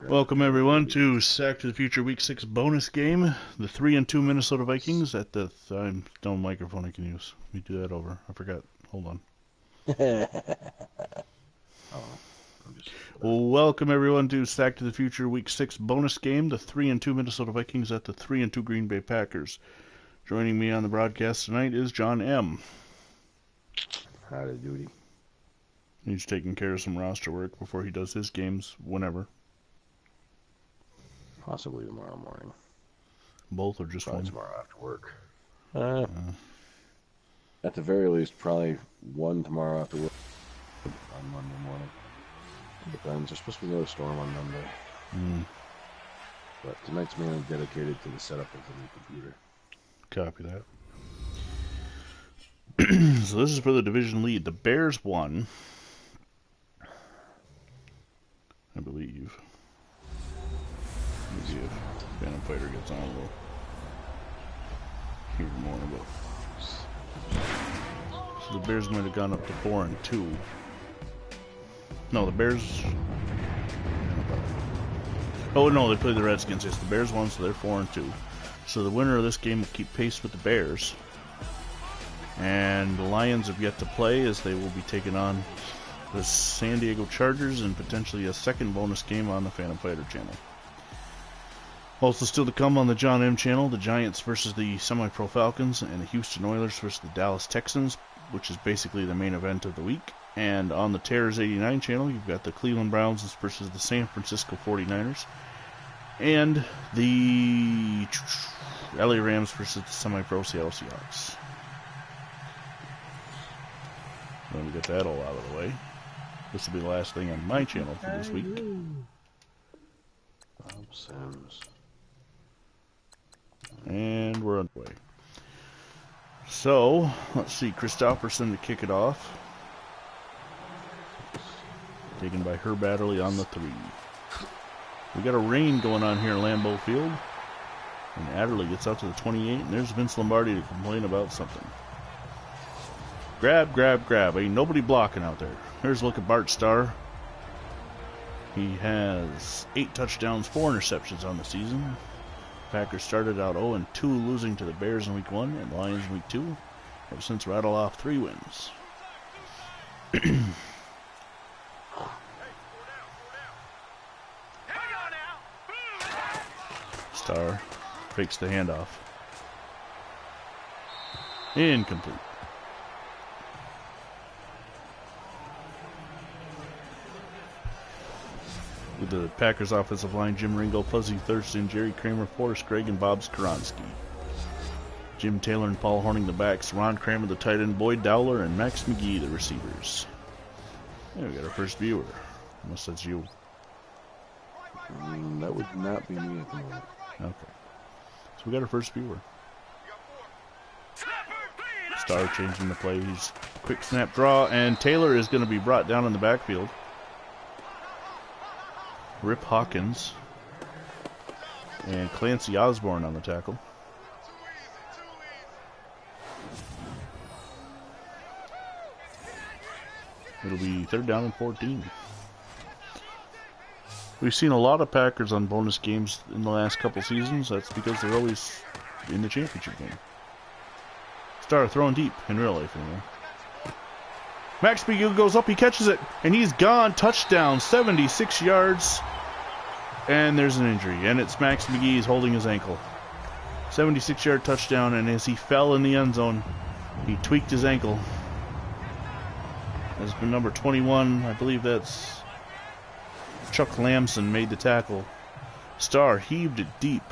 Welcome everyone to Sack to the Future Week 6 bonus game. The 3-2 Minnesota Vikings at the... no microphone I can use. Let me do that over. I forgot. Hold on. Welcome everyone to Sack to the Future Week 6 bonus game. The 3-2 Minnesota Vikings at the 3-2 Green Bay Packers. Joining me on the broadcast tonight is John M. Howdy doody. He's taking care of some roster work before he does his games whenever. Possibly tomorrow morning. Both or just one? Tomorrow after work. At the very least, probably one tomorrow after work on Monday morning. Depends. There's supposed to be another storm on Monday. But tonight's mainly dedicated to the setup of the new computer. Copy that. So this is for the division lead. The Bears won, I believe. Let me see if Phantom Fighter gets on a little. Hear more about. So the Bears might have gone up to 4-2. No, the Bears. Oh no, they played the Redskins. Yes, the Bears won, so they're 4-2. So the winner of this game will keep pace with the Bears. And the Lions have yet to play, as they will be taking on the San Diego Chargers and potentially a second bonus game on the Phantom Fighter channel. Also still to come on the John M channel, the Giants versus the Semi-Pro Falcons and the Houston Oilers versus the Dallas Texans, which is basically the main event of the week. And on the Terrors 89 channel, you've got the Cleveland Browns versus the San Francisco 49ers. And the LA Rams versus the Semi-Pro Seattle Seahawks. Let me get that all out of the way. This will be the last thing on my channel for this week. Bob Sims. And we're on the way. So, let's see. Christopherson to kick it off. Taken by Herb Adderley on the 3. We got a rain going on here in Lambeau Field. And Adderley gets out to the 28, and there's Vince Lombardi to complain about something. Grab, grab, grab. Ain't nobody blocking out there. Here's a look at Bart Starr. He has 8 touchdowns, 4 interceptions on the season. Packers started out 0-2, losing to the Bears in week 1 and the Lions in week 2. Have since rattled off 3 wins. Starr fakes the handoff. Incomplete. With the Packers offensive line, Jim Ringo, Fuzzy Thurston, Jerry Kramer, Forrest Gregg, and Bob Skoronski. Jim Taylor and Paul Horning the backs, Ron Kramer the tight end, Boyd Dowler, and Max McGee the receivers. And we got our first viewer. Unless that's you. That would not be me at the moment. Okay. So we got our first viewer. Starr changing the plays. Quick snap draw, and Taylor is going to be brought down in the backfield. Rip Hawkins and Clancy Osborne on the tackle. It'll be 3rd down and 14. We've seen a lot of Packers on bonus games in the last couple seasons. That's because they're always in the championship game. Starr throwing deep in real life anyway. Max McGee goes up, he catches it, and he's gone. Touchdown, 76 yards. And there's an injury, and it's Max McGee. He's holding his ankle. 76-yard touchdown, and as he fell in the end zone, he tweaked his ankle. That's been number 21. I believe that's Chuck Lamson made the tackle. Starr heaved it deep.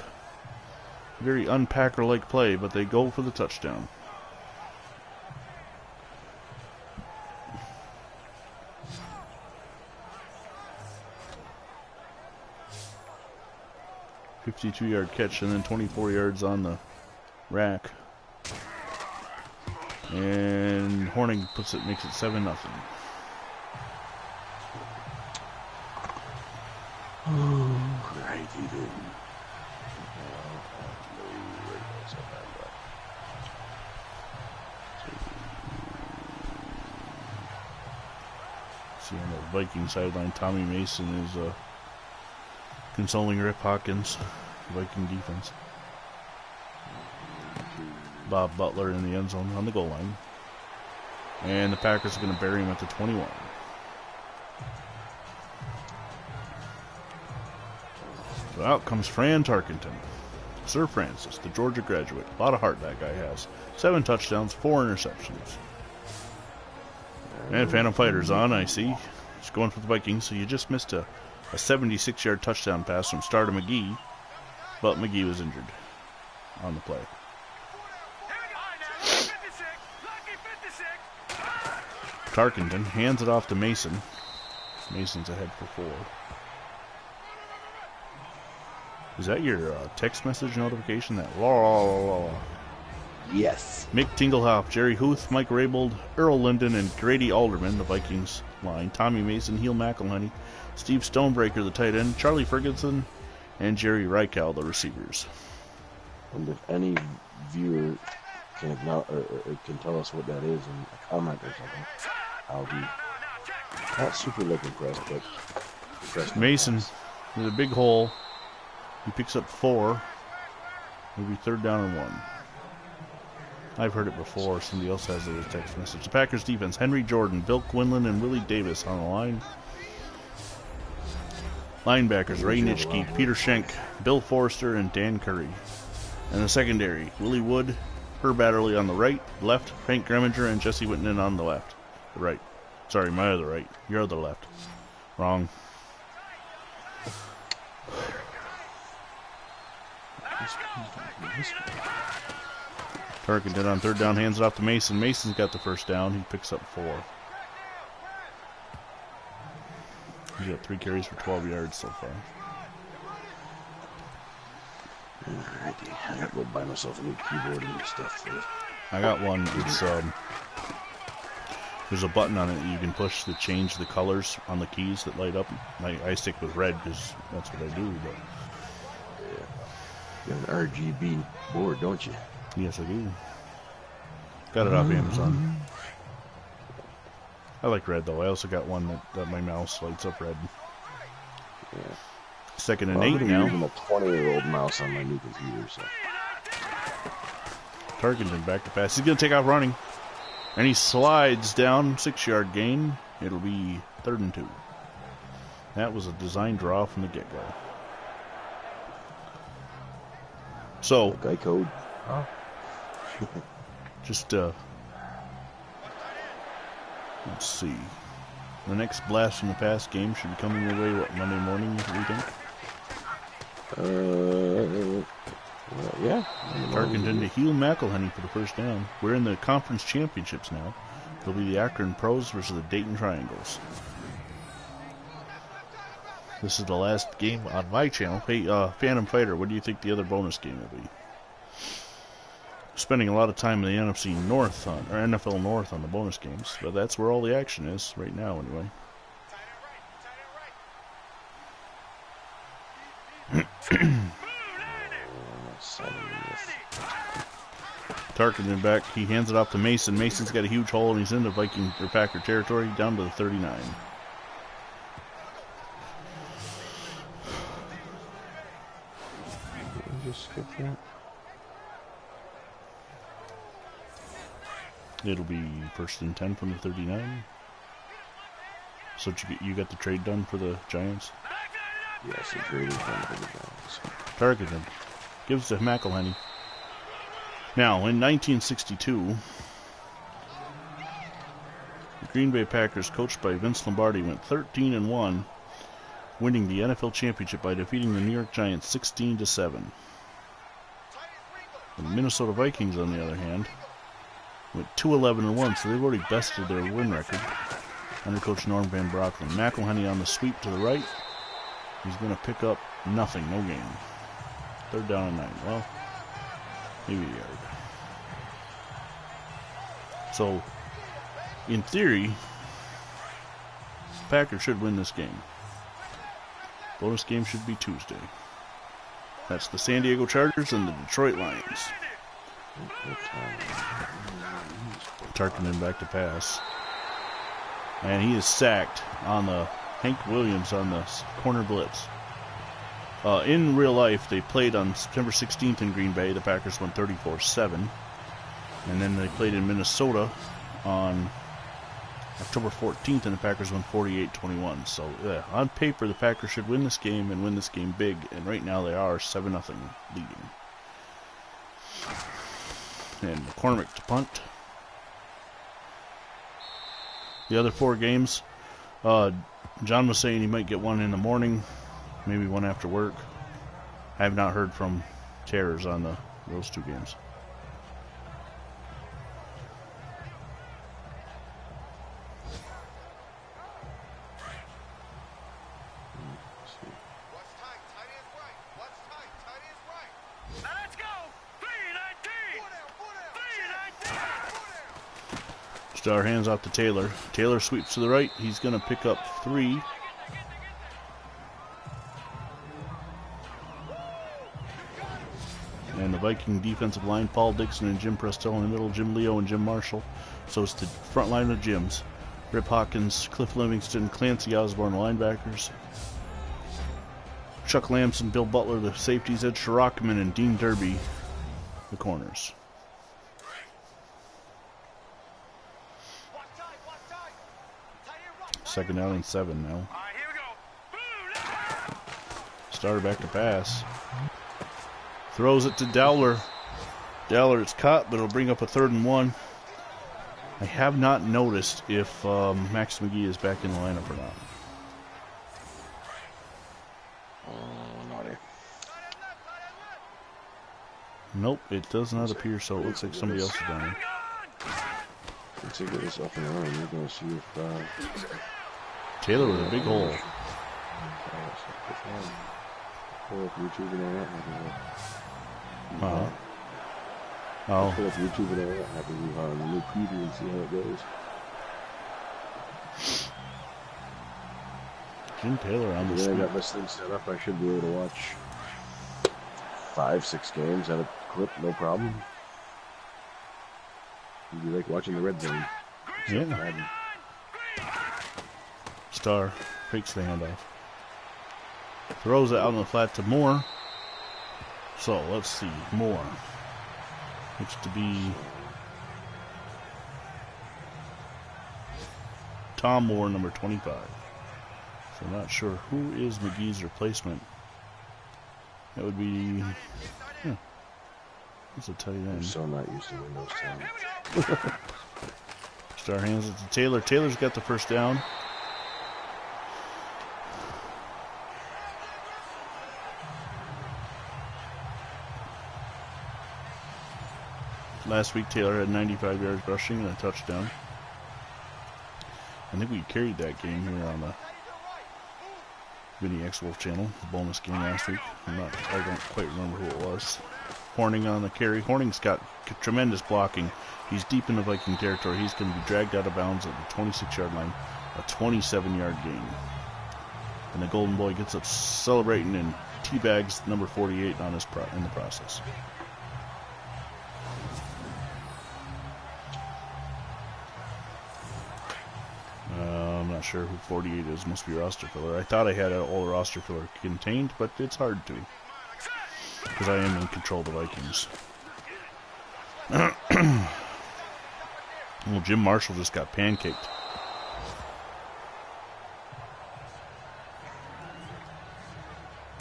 Very unpacker-like play, but they go for the touchdown. .52-yard catch and then 24 yards on the rack. And Horning makes it 7-0. Right, he did. See on the Viking sideline, Tommy Mason is Consoling Rip Hawkins, Viking defense. Bob Butler in the end zone on the goal line. And the Packers are going to bury him at the 21. So out comes Fran Tarkenton. Sir Francis, the Georgia graduate. A lot of heart that guy has. 7 touchdowns, 4 interceptions. And Phantom Fighter's on, I see. He's going for the Vikings, so you just missed a 76-yard touchdown pass from Starter McGee. But McGee was injured on the play. Tarkenton hands it off to Mason. Mason's ahead for 4. Is that your text message notification? That la. Yes. Mick Tinglehoff, Jerry Huth, Mike Raybold, Earl Linden, and Grady Alderman, the Vikings line. Tommy Mason, Heel McElhenney, Steve Stonebreaker, the tight end, Charlie Ferguson, and Jerry Reichow, the receivers. And if any viewer can acknowledge, or can tell us what that is in a comment or something, I'll be not super impressed, but impressed. Mason with a big hole. He picks up 4. It'll be 3rd down and 1. I've heard it before. Somebody else has it as a text message. The Packers defense: Henry Jordan, Bill Quinlan, and Willie Davis on the line. Linebackers: Ray Nitschke, Peter Schenk, Bill Forrester, and Dan Curry. And the secondary: Willie Wood, Herb Adderley on the right, left, Frank Greminger, and Jesse Whitman on the left. The right. Sorry, my other right. Your other left. Wrong. Tarkenton on 3rd down, hands it off to Mason. Mason's got the 1st down. He picks up 4. He's got 3 carries for 12 yards so far. Alrighty, I gotta go buy myself a new keyboard and stuff. I got one. It's there's a button on it that you can push to change the colors on the keys that light up. I stick with red because that's what I do. But you have an RGB board, don't you? Yes, I do. Got it off Amazon. I like red, though. I also got one that my mouse lights up red. Yeah. 2nd and 8 now. I'm using a 20-year-old mouse on my new computer, so. Tarkenton back to pass. He's going to take off running. And he slides down, 6-yard gain. It'll be 3rd and 2. That was a design draw from the get-go. So, guy code. Oh. Just let's see. The next blast from the past game should be coming your way, what, Monday morning, what do you think? Yeah. Tarkenton to Heel McElhenney for the 1st down. We're in the conference championships now. It'll be the Akron Pros versus the Dayton Triangles. This is the last game on my channel. Hey, Phantom Fighter, what do you think the other bonus game will be? Spending a lot of time in the NFC North or NFL North on the bonus games, but that's where all the action is right now, anyway. Tarkenton back. He hands it off to Mason. Mason's got a huge hole, and he's into Viking or Packer territory, down to the 39. Just skip that. It'll be 1st and 10 from the 39. So you got the trade done for the Giants? Yes, the trade is done for the Giants. Tarkenton gives to McElhenney. Now, in 1962, the Green Bay Packers, coached by Vince Lombardi, went 13-1, winning the NFL championship by defeating the New York Giants 16-7. The Minnesota Vikings, on the other hand, went 2-11-1, so they've already bested their win record under coach Norm Van Brocklin. McElhenney on the sweep to the right. He's going to pick up nothing, no gain. 3rd down and 9. Well, maybe a yard. So, in theory, Packers should win this game. Bonus game should be Tuesday. That's the San Diego Chargers and the Detroit Lions. Tarkenton back to pass. And he is sacked on the Hank Williams on the corner blitz. In real life, they played on September 16th in Green Bay. The Packers won 34-7. And then they played in Minnesota on October 14th, and the Packers won 48-21. So, on paper, the Packers should win this game and win this game big. And right now, they are 7-0 leading. And McCormick to punt. The other 4 games, John was saying he might get one in the morning, maybe one after work. I have not heard from Terrors on those 2 games. Star hands off to Taylor. Taylor sweeps to the right. He's going to pick up 3. And the Viking defensive line, Paul Dixon and Jim Prestel in the middle, Jim Leo and Jim Marshall. So it's the front line of Jims. Rip Hawkins, Cliff Livingston, Clancy Osborne, linebackers. Chuck Lamson, Bill Butler, the safeties, Ed Shirachman and Dean Derby, the corners. Second down and 7 now. Starter back to pass. Throws it to Dowler. Dowler, it's caught, but it'll bring up a 3rd and 1. I have not noticed if Max McGee is back in the lineup or not. Naughty. Nope, it does not appear so. It looks like somebody else is down. Let's get this up and running. We're going to see if Taylor with a big hole. Pull up YouTube and all that. Oh. Pull up YouTube and all that. Have to move on the new preview and see how it goes. Jim Taylor on the screen. I got this thing set up. I should be able to watch 5-6 games at a clip, no problem. It'd be like watching the Red Zone. Yeah. Star fakes the handoff. Throws it out on the flat to Moore. So let's see. Moore. Looks to be Tom Moore, number 25. So I'm not sure who is McGee's replacement. That would be... What's a tight end? I'm so not used to Windows 10. Star hands it to Taylor. Taylor's got the first down. Last week, Taylor had 95 yards rushing and a touchdown. I think we carried that game here on the VinnyXWolf channel, the bonus game last week. I don't quite remember who it was. Horning on the carry. Horning's got tremendous blocking. He's deep in the Viking territory. He's going to be dragged out of bounds at the 26-yard line, a 27-yard gain. And the Golden Boy gets up celebrating and teabags number 48 on in the process. I'm not sure who 48 is. Must be roster filler. I thought I had all the roster filler contained, but it's hard to, because I am in control of the Vikings. Well, Jim Marshall just got pancaked.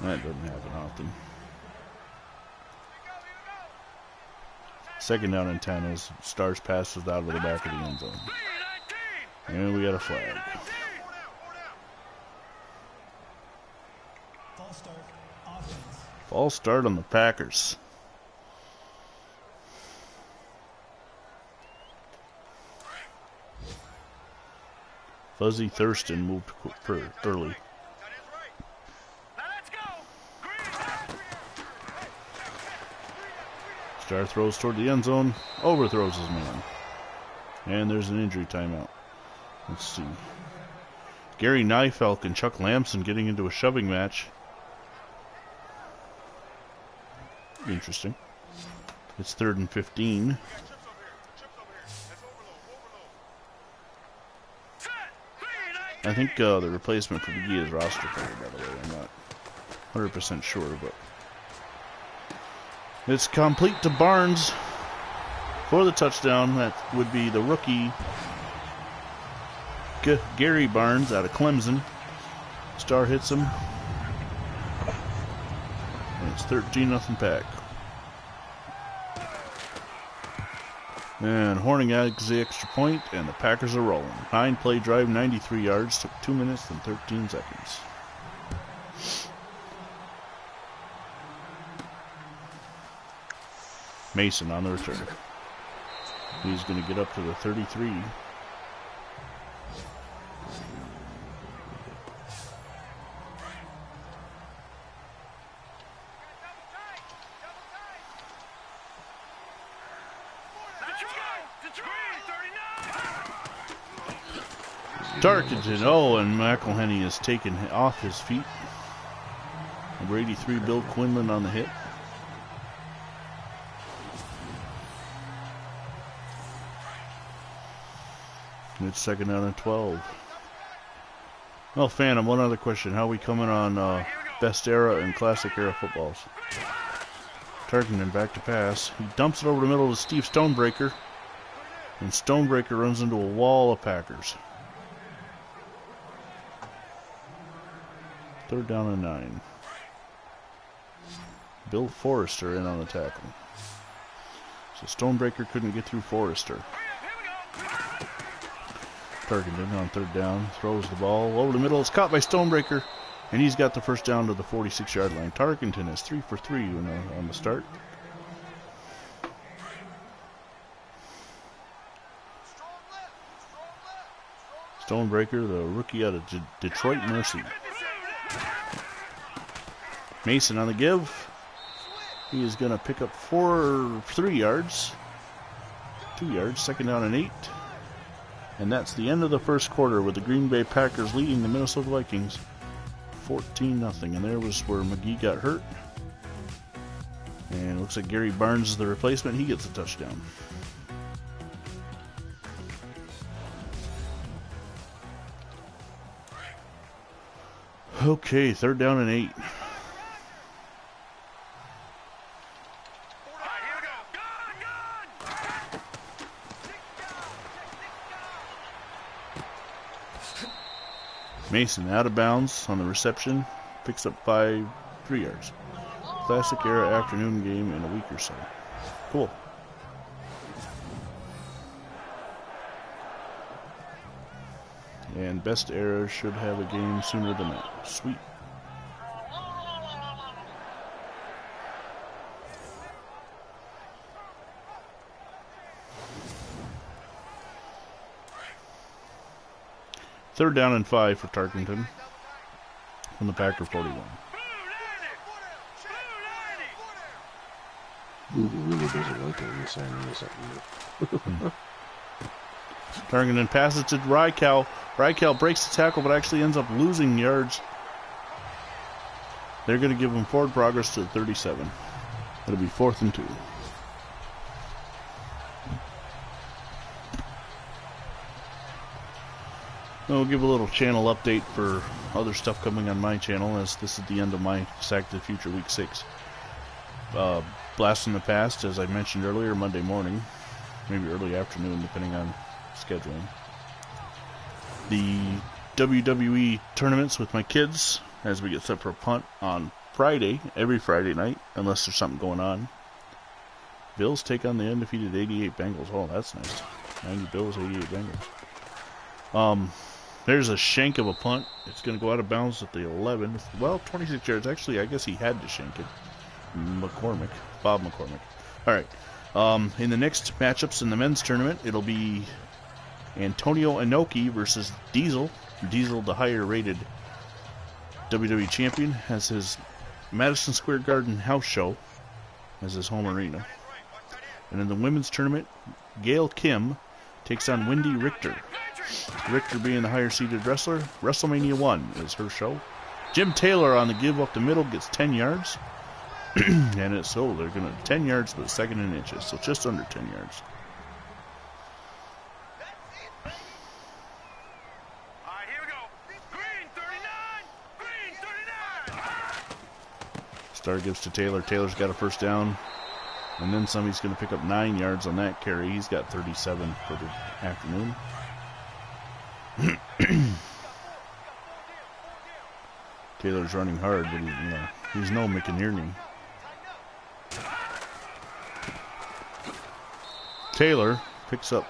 That doesn't happen often. Second down and 10 as Stars passes out of the back of the end zone. And we got a flag. False start on the Packers. Fuzzy Thurston moved early. Star throws toward the end zone, overthrows his man. And there's an injury timeout. Let's see. Gary Nyfelk and Chuck Lamson getting into a shoving match. Interesting. It's 3rd and 15. I think the replacement for McGee is roster player, by the way. 100% sure, but it's complete to Barnes for the touchdown. That would be the rookie Gary Barnes out of Clemson. Star hits him. And it's 13-0 Pack. And Horning adds the extra point, and the Packers are rolling. 9-play drive, 93 yards, took 2 minutes and 13 seconds. Mason on the return. He's going to get up to the 33. Tarkenton, oh, and McElhenney is taken off his feet. Number 83, Bill Quinlan on the hit. It's second down and 12. Well, Phantom, one other question. How are we coming on best era and classic era footballs? Tarkenton back to pass. He dumps it over the middle to Steve Stonebreaker. And Stonebreaker runs into a wall of Packers. Third down and 9. Bill Forrester in on the tackle. So Stonebreaker couldn't get through Forrester. Tarkenton on third down, throws the ball over the middle. It's caught by Stonebreaker, and he's got the first down to the 46-yard line. Tarkenton is 3 for 3 on the start. Stonebreaker, the rookie out of Detroit Mercy. Mason on the give. He is going to pick up 3 yards. 2 yards, second down and 8. And that's the end of the first quarter with the Green Bay Packers leading the Minnesota Vikings 14-0. And there was where McGee got hurt. And it looks like Gary Barnes is the replacement. He gets a touchdown. Okay, third down and 8. Mason out of bounds on the reception, picks up 3 yards. Classic era afternoon game in a week or so. Cool. And best era should have a game sooner than that. Sweet. Third down and 5 for Tarkenton from the Packer 41. He really doesn't like it when you say something. Tarkenton passes to Rykow. Rykow breaks the tackle but actually ends up losing yards. They're going to give him forward progress to the 37. It'll be 4th and 2. I'll give a little channel update for other stuff coming on my channel, as this is the end of my Sack to the Future Week 6. Blast from the Past, as I mentioned earlier, Monday morning, maybe early afternoon, depending on scheduling. The WWE tournaments with my kids, as we get set for a punt on Friday, every Friday night, unless there's something going on. Bills take on the undefeated 88 Bengals. Oh, that's nice. 90 Bills, 88 Bengals. There's a shank of a punt. It's going to go out of bounds at the 11. Well, 26 yards. Actually, I guess he had to shank it. Bob McCormick. All right. In the next matchups in the men's tournament, it'll be Antonio Inoki versus Diesel. Diesel, the higher-rated WWE champion, has his Madison Square Garden house show as his home arena. And in the women's tournament, Gail Kim takes on Wendy Richter. Richter being the higher-seeded wrestler. WrestleMania 1 is her show. Jim Taylor on the give up the middle gets 10 yards. And it's, they're going to 10 yards, but second in inches, so just under 10 yards. Star gives to Taylor. Taylor's got a first down. And then somebody's going to pick up 9 yards on that carry. He's got 37 for the afternoon. Taylor's running hard, but he's no McInerney. Taylor picks up.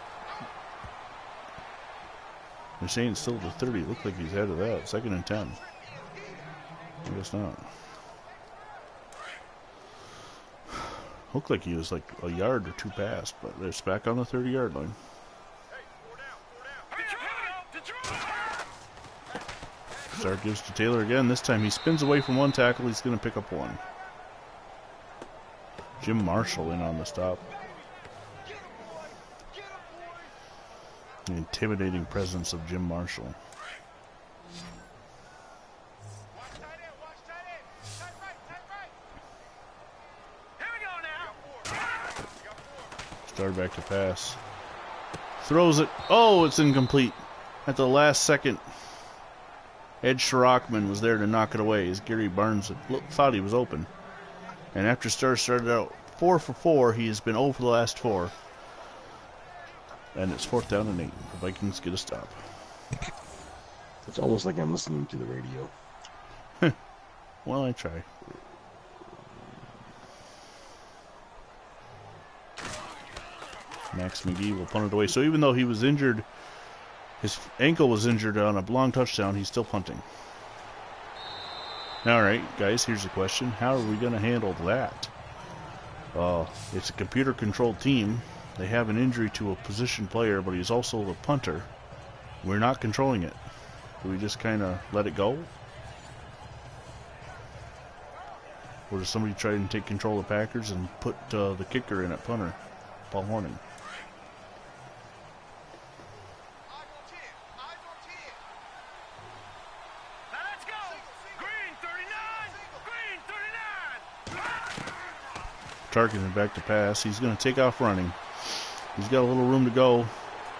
They're saying it's still at the 30. Looked like he's ahead of that. 2nd and 10. I guess not. Looked like he was like a yard or 2 past, but it's back on the 30-yard line. Star gives to Taylor again. This time he spins away from 1 tackle. He's going to pick up 1. Jim Marshall in on the stop. The intimidating presence of Jim Marshall. Star back to pass. Throws it. Oh, it's incomplete. At the last second, Ed Schrockman was there to knock it away as Gary Barnes thought he was open. And after Star started out 4 for 4, he has been 0 for the last 4. And it's 4th down and 8. The Vikings get a stop. It's almost like I'm listening to the radio. Well, I try. Max McGee will punt it away. So even though he was injured, his ankle was injured on a long touchdown, he's still punting. All right, guys, here's the question. How are we going to handle that? It's a computer-controlled team. They have an injury to a position player, but he's also the punter. We're not controlling it. Do we just kind of let it go? Or does somebody try and take control of the Packers and put the kicker in at punter, Paul Horning? Targeted back to pass. He's going to take off running. He's got a little room to go.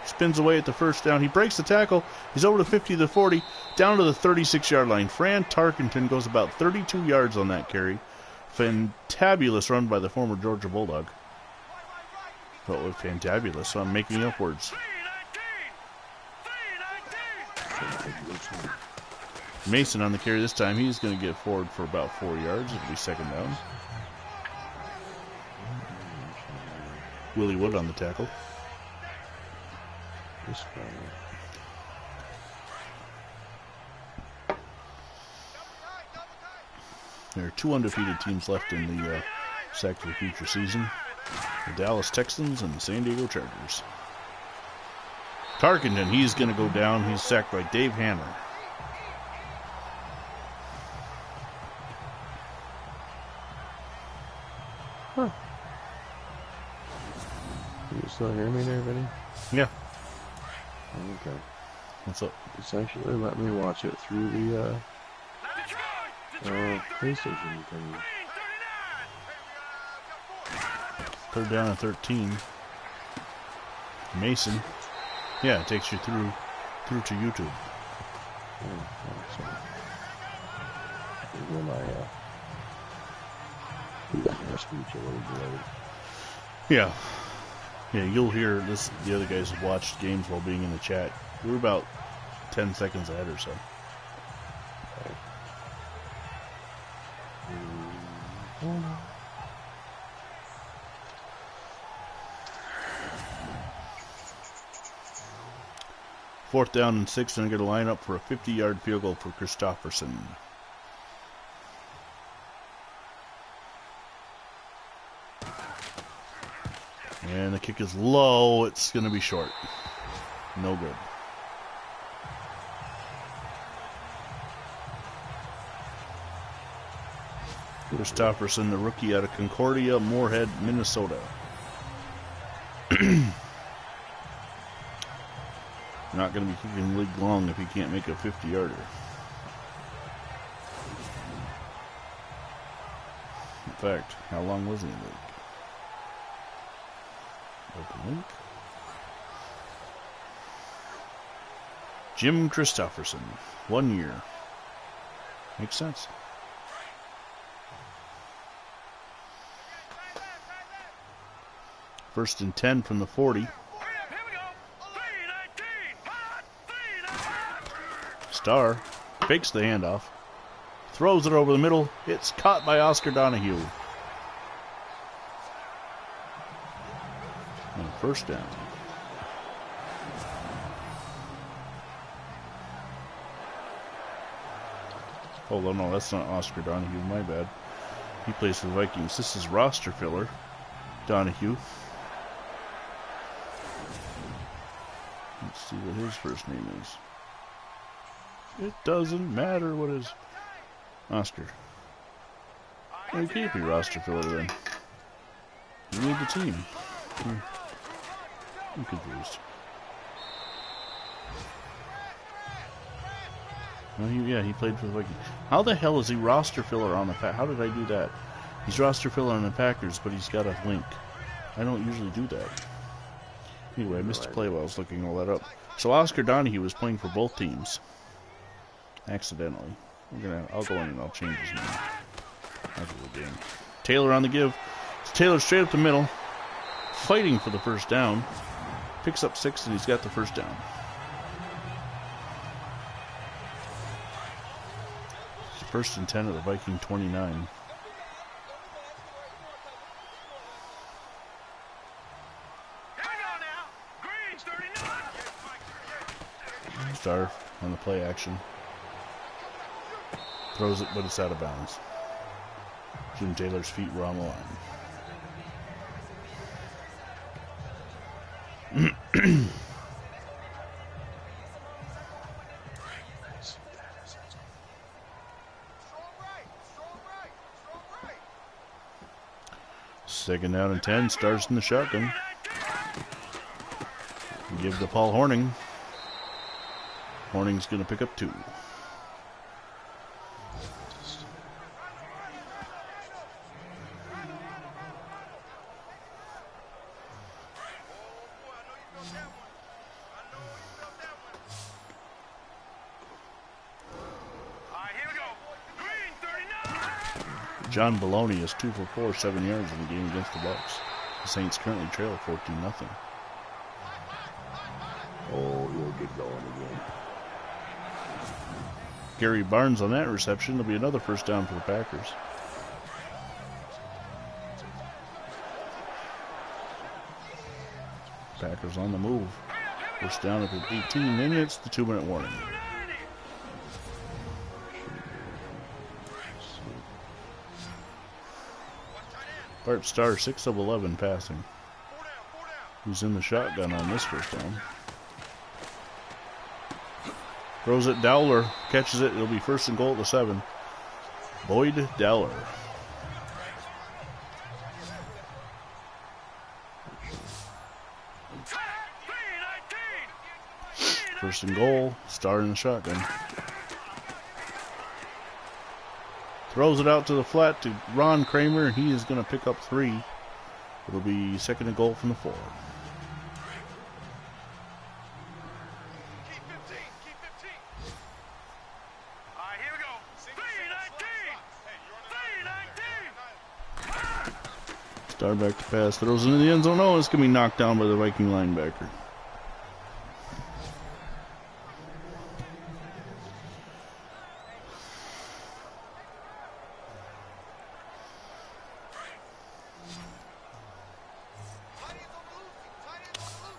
Spins away at the first down. He breaks the tackle. He's over the 50 to the 40, down to the 36-yard line. Fran Tarkenton goes about 32 yards on that carry. Fantabulous run by the former Georgia Bulldog. Oh, fantabulous. So I'm making up words. Mason on the carry this time. He's going to get forward for about 4 yards. It'll be 2nd down. Willie Wood on the tackle. There are 2 undefeated teams left in the Sack for the Future season. The Dallas Texans and the San Diego Chargers. Tarkenton, he's going to go down. He's sacked by Dave Hammer. Huh. You still hear me there, Vinny? Yeah. Okay. What's up? It's actually let me watch it through the PlayStation thing. 3rd down and 13. Mason. Yeah, it takes you through to YouTube. Yeah. Yeah, you'll hear this. The other guys have watched games while being in the chat. We're about 10 seconds ahead or so. Fourth down and 6, and I'm going to line up for a 50-yard field goal for Christopherson. And the kick is low. It's going to be short. No good. Christopherson, the rookie out of Concordia, Moorhead, Minnesota. Not going to be kicking league long if he can't make a 50-yarder. In fact, how long was he in league? Open link. Jim Christopherson, 1 year. Makes sense. First and 10 from the 40. Starr fakes the handoff. Throws it over the middle. It's caught by Oscar Donahue. And first down. Hold on, no, that's not Oscar Donahue, my bad. He plays for the Vikings. This is roster filler, Donahue. Let's see what his first name is. It doesn't matter what his... Oscar. Well, you can't be roster filler then. You need the team. I'm confused. Well, he played for the Vikings. How the hell is he roster filler on the Packers? How did I do that? He's roster filler on the Packers, but he's got a link. I don't usually do that. Anyway, I missed a play while I was looking all that up. So Oscar Donahue was playing for both teams. Accidentally. I'll go in and I'll change his name after the game. Taylor on the give. It's Taylor straight up the middle. Fighting for the first down. Picks up 6 and he's got the first down. It's first and 10 at the Viking 29. Starr on the play action. Throws it, but it's out of bounds. Jim Taylor's feet were on the line. Second down and 10. Starts in the shotgun. Give to Paul Horning. Horning's going to pick up 2. John Baloney is 2 for 4, 7 yards in the game against the Bucs. The Saints currently trail 14-0. Oh, he'll get going again. Gary Barnes on that reception. There'll be another first down for the Packers. Packers on the move. First down at 18 minutes. The 2-minute warning. Bart Starr, 6 of 11 passing. Who's in the shotgun on this first down. Throws it, Dowler catches it. It'll be first and goal at the 7. Boyd Dowler. First and goal. Starr in the shotgun. Throws it out to the flat to Ron Kramer, and he is going to pick up 3. It'll be second and goal from the 4. Starr back to pass, throws into the end zone. Oh, it's going to be knocked down by the Viking linebacker.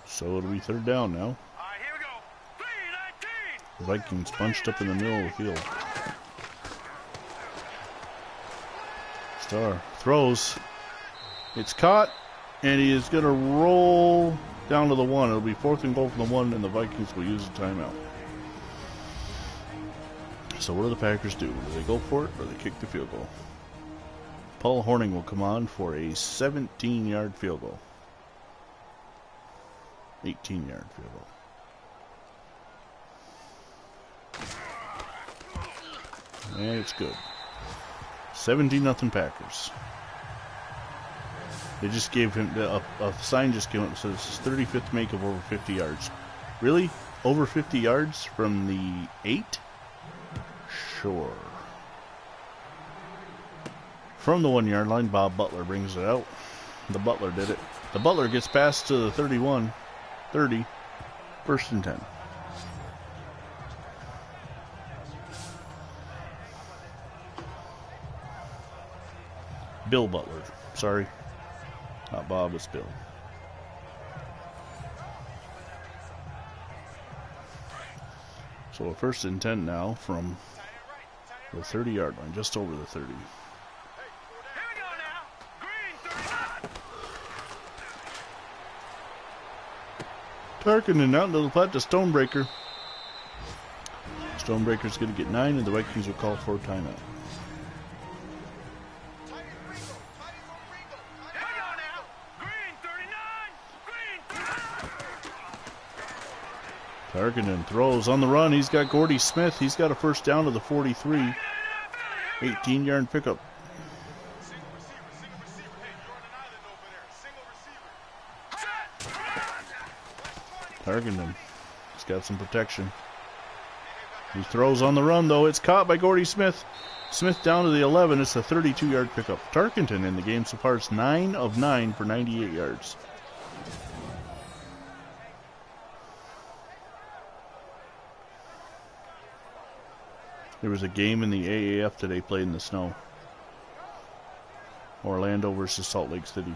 So it'll be third down now. The Vikings bunched up in the middle of the field. Starr throws. It's caught, and he is going to roll down to the 1. It'll be fourth and goal from the 1, and the Vikings will use a timeout. So what do the Packers do? Do they go for it, or they kick the field goal? Paul Horning will come on for a 17-yard field goal. 18-yard field goal. And it's good. 17-0 Packers. They just gave him a sign just came up, so this is 35th make of over 50 yards. Really? Over 50 yards from the 8? Sure. From the 1-yard line, Bob Butler brings it out. The Butler did it. The Butler gets past to the 31, 30, 1st and 10. Bill Butler. Sorry. Not Bob, it's Bill. So a 1st and 10 now from the 30-yard line, just over the 30. Tarkinen out into the flat to Stonebreaker. Stonebreaker's going to get 9, and the Vikings will call for a timeout. Tarkinen throws on the run. He's got Gordy Smith. He's got a 1st down to the 43. 18-yard pickup. Tarkinen has got some protection. He throws on the run, though. It's caught by Gordy Smith. Smith down to the 11. It's a 32-yard pickup. Tarkenton in the game so far is 9 of 9 for 98 yards. There was a game in the AAF today played in the snow. Orlando versus Salt Lake City.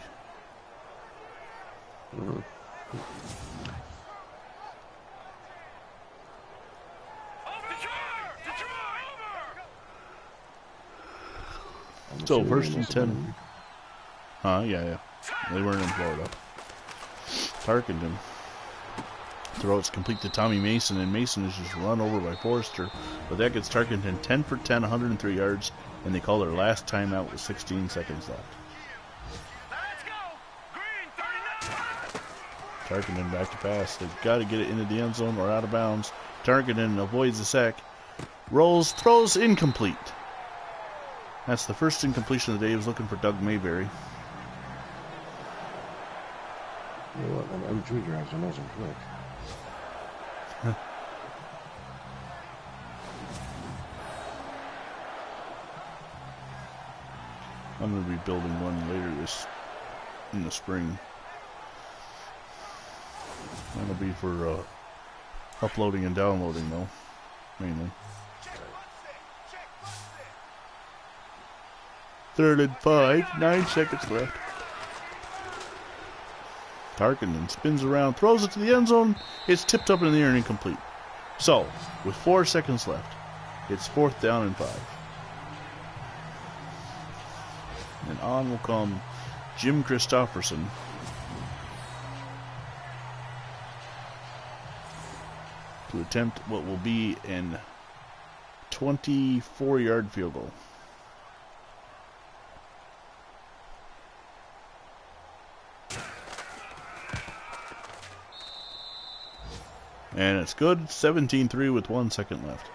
So 1st and 10. Yeah. They weren't in Florida. Tarkenton throws complete to Tommy Mason, and Mason is just run over by Forrester. But that gets Tarkenton 10 for 10, 103 yards, and they call their last timeout with 16 seconds left. Tarkenton back to pass. They've got to get it into the end zone or out of bounds. Tarkenton avoids the sack. Rolls, throws, incomplete. That's the 1st incompletion of the day. He was looking for Doug Mayberry. You know what? I'm true drives. I know some quick. I'm going to be building one later in the spring. That'll be for uploading and downloading, though, mainly. 3rd and 5, 9 seconds left. Tarkenton spins around, throws it to the end zone. It's tipped up in the air and incomplete. So, with 4 seconds left, it's 4th down and 5. And on will come Jim Christopherson. To attempt what will be an 24-yard field goal. And it's good. 17-3 with 1 second left.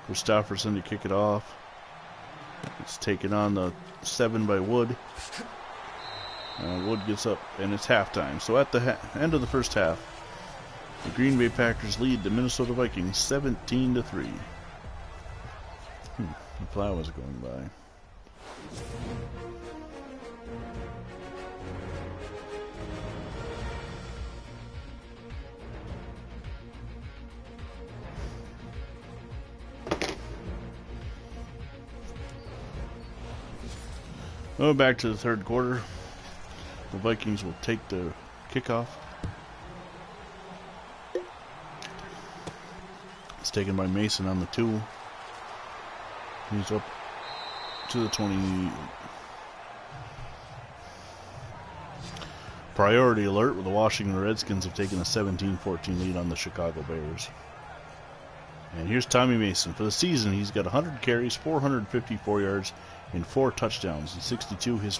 Christopherson to kick it off. It's taken on the 7 by Wood. Wood gets up, and it's halftime. So at the end of the 1st half, the Green Bay Packers lead the Minnesota Vikings 17-3. The plow is going by. Oh, back to the 3rd quarter. The Vikings will take the kickoff. It's taken by Mason on the 2. He's up to the 20. Priority alert, the Washington Redskins have taken a 17-14 lead on the Chicago Bears. And here's Tommy Mason. For the season, he's got 100 carries, 454 yards, and 4 touchdowns. In 62, his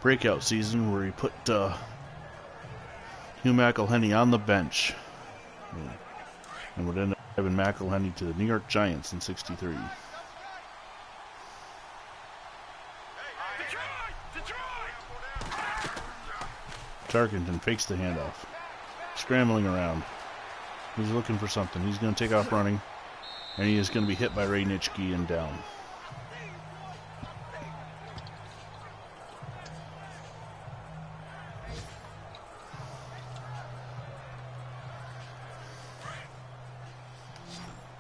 breakout season where he put Hugh McElhenney on the bench. And would end up having McElhenney to the New York Giants in 63. Tarkenton fakes the handoff. Scrambling around. He's looking for something. He's going to take off running. And he is going to be hit by Ray Nitschke and down.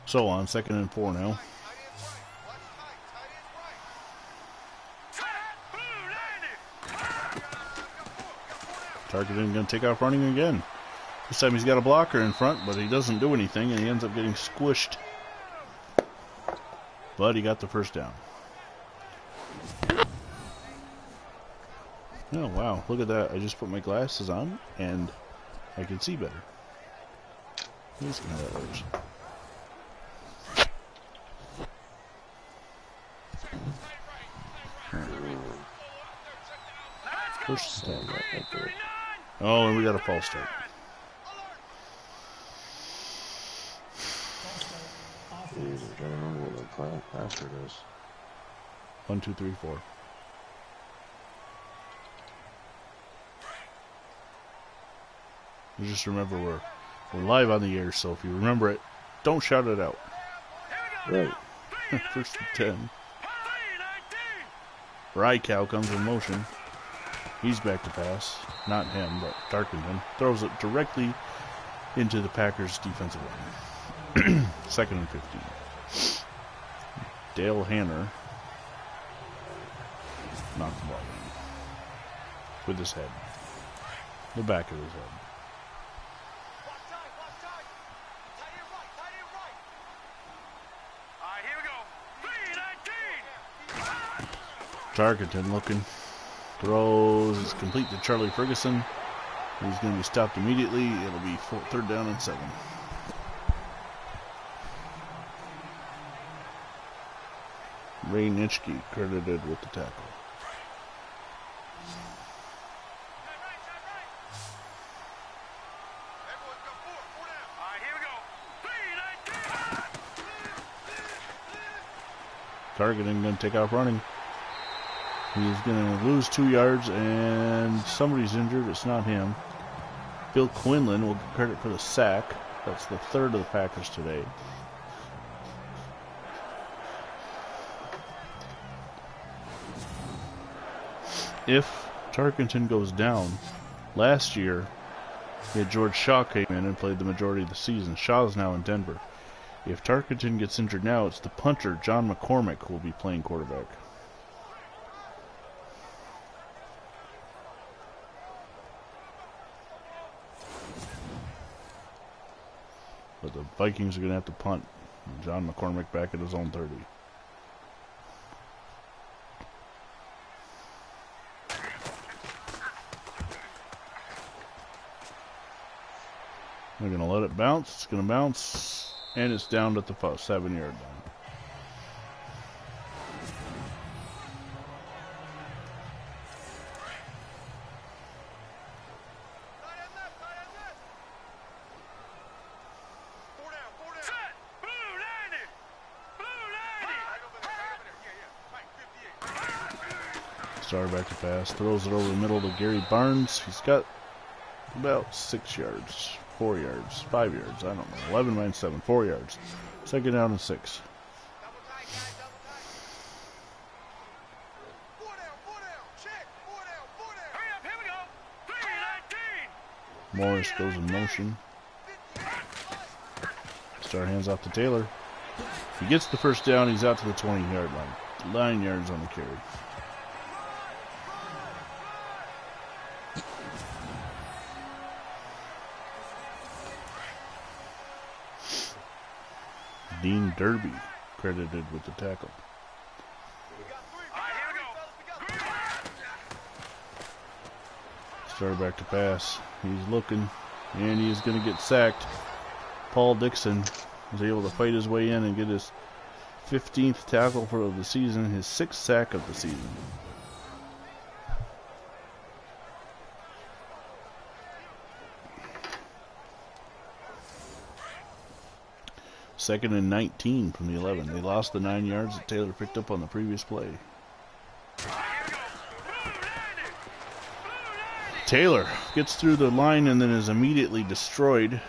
So on 2nd and 4 now. Tarkenton going to take off running again. This time he's got a blocker in front, but he doesn't do anything, and he ends up getting squished. But he got the first down. Oh, wow. Look at that. I just put my glasses on, and I can see better. Let's see how that works. First down right there. Oh, and we got a false start. Jeez, I'm trying to remember what the password is. 1, 2, 3, 4. You just remember we're live on the air, so if you remember it, don't shout it out. Right. First and 10. Rykow comes in motion. He's back to pass. Not him, but Tarkenton. Throws it directly into the Packers' defensive line. 2nd and 15. Dale Hanner knocked the ball in with his head. The back of his head. Tarkenton looking. Throws. It's complete to Charlie Ferguson. He's going to be stopped immediately. It'll be 3rd down and 7. Ray Nitschke credited with the tackle. Targeting going to take off running. He's going to lose 2 yards, and somebody's injured. It's not him. Bill Quinlan will get credit for the sack. That's the 3rd of the Packers today. If Tarkenton goes down, last year, we had George Shaw came in and played the majority of the season. Shaw's now in Denver. If Tarkenton gets injured now, it's the punter, John McCormick, who will be playing quarterback. But the Vikings are going to have to punt. John McCormick back at his own 30. They're going to let it bounce. It's going to bounce. And it's down at the 7-yard line. Starter back to pass. Throws it over the middle to Gary Barnes. He's got about 6 yards. 4 yards, 5 yards, I don't know. 11 minus 7, 4 yards. 2nd down and 6. Morris goes in motion. Star hands off to Taylor. If he gets the first down, he's out to the 20-yard line. 9 yards on the carry. Dean Derby credited with the tackle. Starter back to pass. He's looking, and he's going to get sacked. Paul Dixon was able to fight his way in and get his 15th tackle for the season, his 6th sack of the season. Second and 19 from the 11. They lost the 9 yards that Taylor picked up on the previous play. Taylor gets through the line and then is immediately destroyed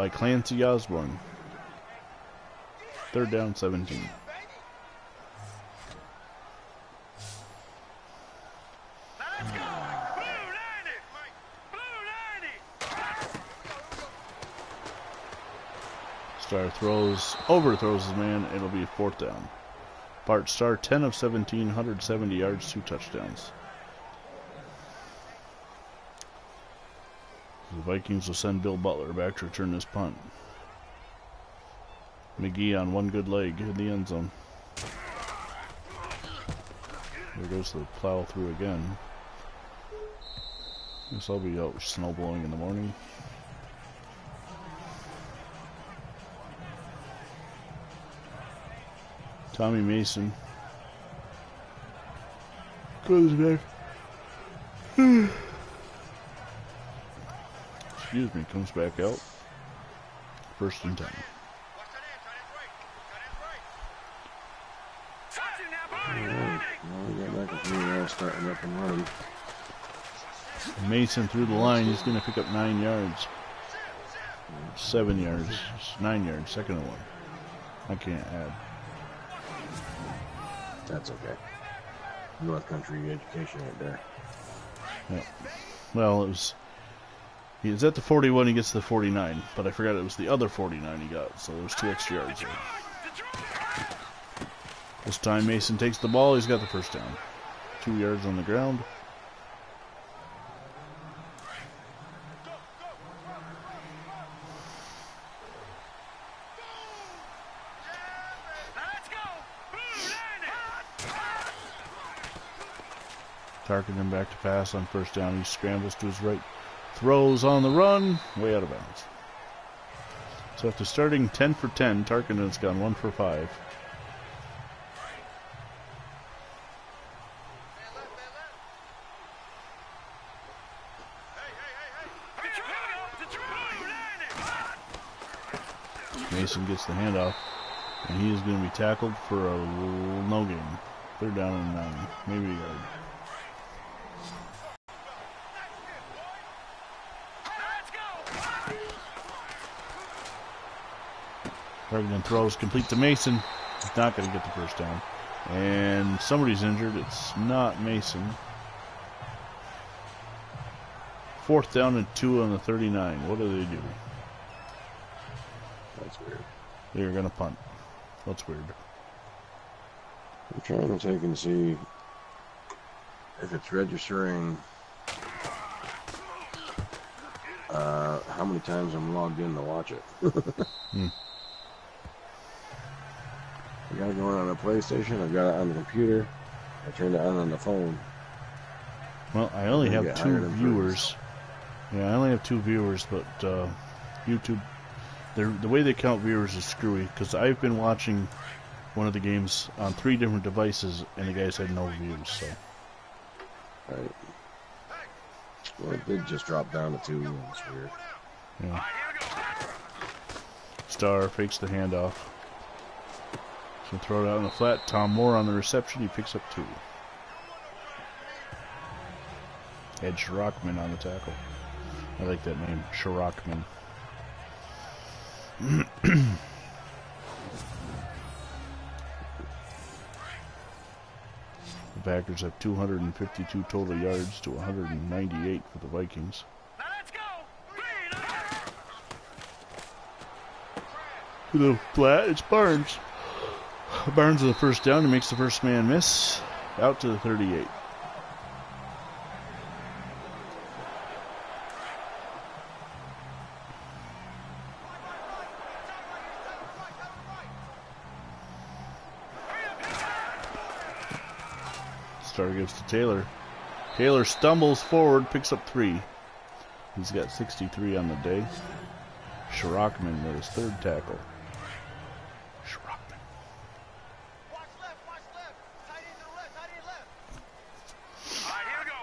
by Clancy Osborne. 3rd down, 17. Star throws, overthrows his man. It'll be a 4th down. Bart Starr, 10 of 17, 170 yards, 2 touchdowns. The Vikings will send Bill Butler back to return this punt. McGee on one good leg in the end zone. There goes the plow through again. Guess I'll be out snow blowing in the morning. Tommy Mason goes back. Excuse me, comes back out. 1st and 10. We got McAfee starting up and running. Mason through the line. He's going to pick up 9 yards. 7 yards. 9 yards. 2nd and 1. I can't add. That's okay. North Country education right there. Yeah. Well, he was at the 41, he gets to the 49, but I forgot it was the other 49 he got, so there was 2 extra yards there. This time Mason takes the ball, he's got the 1st down. 2 yards on the ground. Targeting back to pass on 1st down. He scrambles to his right. Throws on the run. Way out of bounds. So after starting 10 for 10, Tarkenton's gone 1 for 5. Mason gets the handoff, and he is going to be tackled for a no gain. 3rd down and 9. Maybe a yard. Tarkenton throws complete to Mason. He's not going to get the 1st down. And somebody's injured. It's not Mason. 4th down and 2 on the 39. What do they do? That's weird. They're going to punt. That's weird. I'm trying to take and see if it's registering how many times I'm logged in to watch it. I got it going on the PlayStation. I've got it on the computer. I turned it on the phone. Well, I only have 2 viewers. Yeah, I only have 2 viewers, but YouTube, the way they count viewers is screwy, because I've been watching one of the games on 3 different devices, and the guys had no views, so. Right. Well, it did just drop down to 2. That's weird. Yeah. Starr fakes the handoff. So throw it out in the flat. Tom Moore on the reception. He picks up 2. Ed Shrockman on the tackle. I like that name, Shrockman. The Packers have 252 total yards to 198 for the Vikings. To the flat, it's Barnes. Barnes with the 1st down. He makes the 1st man miss. Out to the 38. Starr gives to Taylor. Taylor stumbles forward, picks up 3. He's got 63 on the day. Shrockman with his 3rd tackle. Shrockman. Watch left. Tight end to the left. All right, here we go.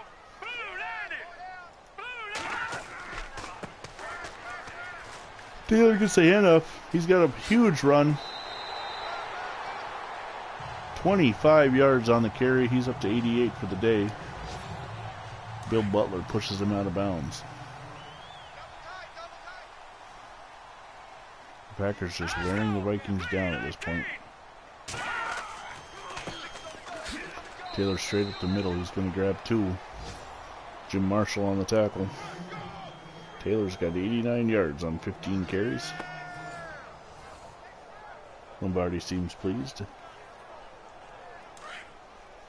Blue, Taylor gets the handoff. He's got a huge run. 25 yards on the carry. He's up to 88 for the day. Bill Butler pushes him out of bounds. Packers just wearing the Vikings down at this point. Taylor straight up the middle. He's going to grab 2. Jim Marshall on the tackle. Taylor's got 89 yards on 15 carries. Lombardi seems pleased.